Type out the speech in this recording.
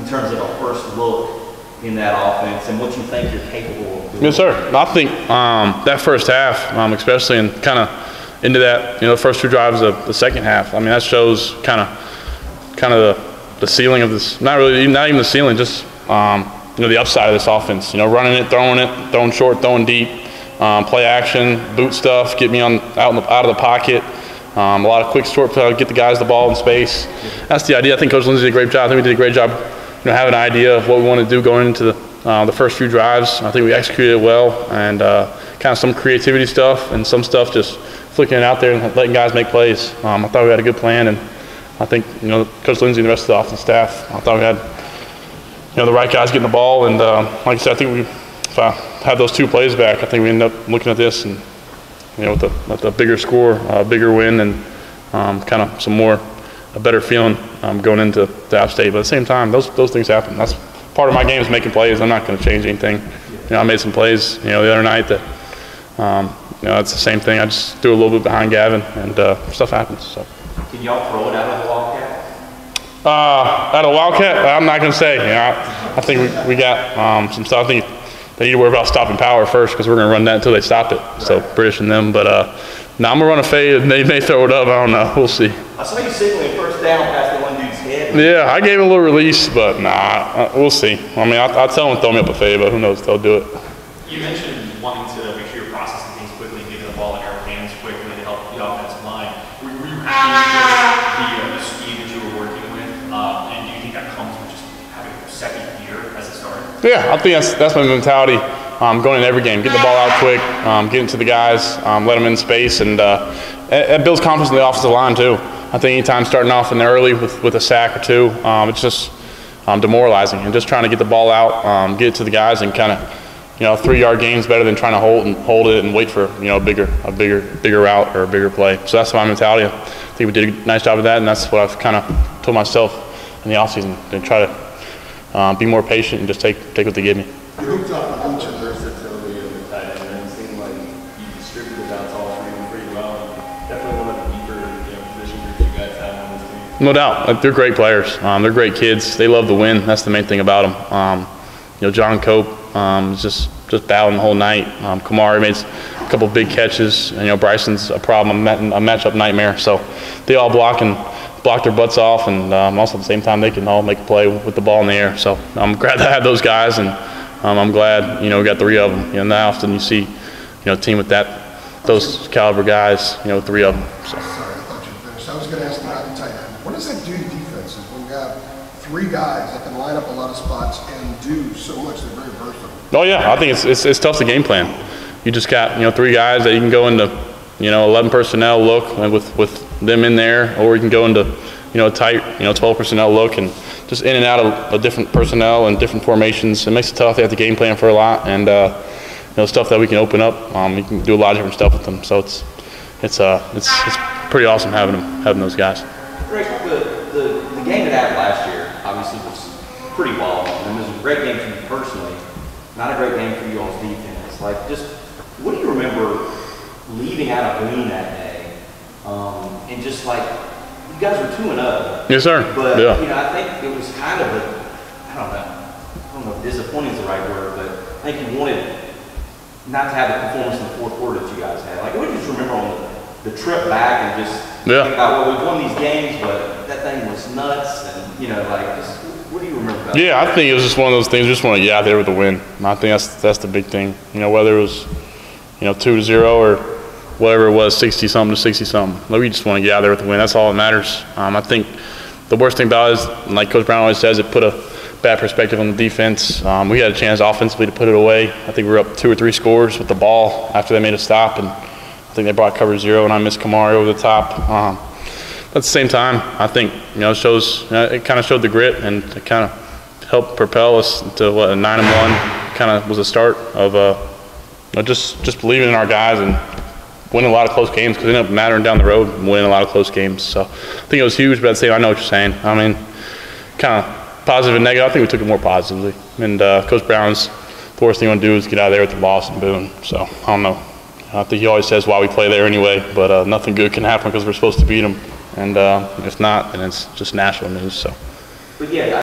terms of a first look in that offense and what you think you're capable of doing? Yes, sir. I think that first half, especially and kind of into that, the first 2 drives of the second half. I mean, that shows kind of the ceiling of this. Not even the ceiling, just the upside of this offense. Running it, throwing short, throwing deep, play action, boot stuff, get me out of the pocket. A lot of quick short play, get the guys the ball in space. That's the idea. I think Coach Lindsey did a great job. I think we did a great job, having an idea of what we want to do going into the first few drives. I think we executed it well, and kind of some creativity stuff and some stuff just flicking it out there and letting guys make plays. I thought we had a good plan, and I think Coach Lindsey and the rest of the offensive staff, I thought we had the right guys getting the ball, and like I said, I think if I had those 2 plays back, I think we end up looking at this and with a bigger score, a bigger win, and kind of a better feeling going into the App State. But at the same time, those things happen. That's part of my game is making plays. I'm not going to change anything. I made some plays the other night that it's the same thing. I just threw a little bit behind Gavin, and stuff happens. So. Can y'all throw it out of the Wildcat? Out of the Wildcat, I'm not going to say. I think we got some stuff. I think they need to worry about stopping power first because we're going to run that until they stop it. Right. So British and them. But now I'm going to run a fade and they may throw it up. I don't know. We'll see. I saw you signaling first down past the one dude's head. Yeah, I gave him a little release, but we'll see. I mean, I'll tell them to throw me up a fade, but who knows? They'll do it. You mentioned wanting to make sure you're processing things quickly, getting the ball in your hands quickly to help the offensive line. Were you happy with the speed that you were working with? And do you think that comes with just having a second year as a starter? Yeah, I think that's my mentality. Going in every game, getting the ball out quick, getting to the guys, let them in space, and it builds confidence in the offensive line too. I think anytime starting off in there early with a sack or 2, it's just demoralizing. And just trying to get the ball out, get it to the guys, and kind of 3-yard gains better than trying to hold it and wait for a bigger route or a bigger play. So that's my mentality. I think we did a nice job of that, and that's what I've kind of told myself in the offseason, to try to be more patient and just take what they give me. You looked up a bunch of versatility of the tight end, and it seemed like you distributed out to all 3 of them pretty well. Definitely one of the deeper position groups you guys have on this team. No doubt. They're great players. They're great kids. They love to win. That's the main thing about them. John Cope just battling the whole night. Kamari made a couple big catches. And, Bryson's a problem, a matchup nightmare. So they all block their butts off, and also at the same time they can all make a play with the ball in the air. So I'm glad I had those guys, and I'm glad we got 3 of them. Not often you see a team with those caliber guys, 3 of them. So. Sorry, I thought you finished. I was going to ask about the tight end. What does that do to defenses when you have 3 guys that can line up a lot of spots and do so much? They're very versatile. Oh yeah, I think it's tough to game plan. You just got 3 guys that you can go into 11 personnel look with them in there, or you can go into a tight 12 personnel look and just in and out of different personnel and different formations. It makes it tough. They have to game plan for a lot, and stuff that we can open up. You can do a lot of different stuff with them. So it's pretty awesome having those guys. Greg, the game that happened last year obviously was pretty wild, and it was a great game for you personally. Not a great game for you all's defense. Just what do you remember leaving out of Boone that day, and just you guys were 2-0. Yes, sir. But yeah. I think it was kind of I don't know if disappointing is the right word, but I think you wanted not to have the performance in the fourth quarter that you guys had. What do you just remember on the trip back and just think about, we've won these games, but that thing was nuts, and just what do you remember about I think it was just one of those things. Just want to get out there with the win. And I think that's the big thing. Whether it was 2-0 or whatever it was, 60-something to 60-something. We just want to get out there with the win. That's all that matters. I think the worst thing about it is, like Coach Brown always says, it put a bad perspective on the defense. We had a chance offensively to put it away. I think we were up 2 or 3 scores with the ball after they made a stop, and I think they brought cover 0, and I missed Kamari over the top. But at the same time, I think it kind of showed the grit, and it kind of helped propel us to a 9-1. Kind of was a start of just believing in our guys and winning a lot of close games, because it ended up mattering down the road and winning a lot of close games. So I think it was huge, but at the same time, I know what you're saying. I mean, kind of positive and negative. I think we took it more positively. And Coach Brown's, the worst thing you want to do is get out of there with the loss in Boone. So I don't know. I think he always says why we play there anyway, but nothing good can happen because we're supposed to beat them. And if not, then it's just national news. So. But yeah.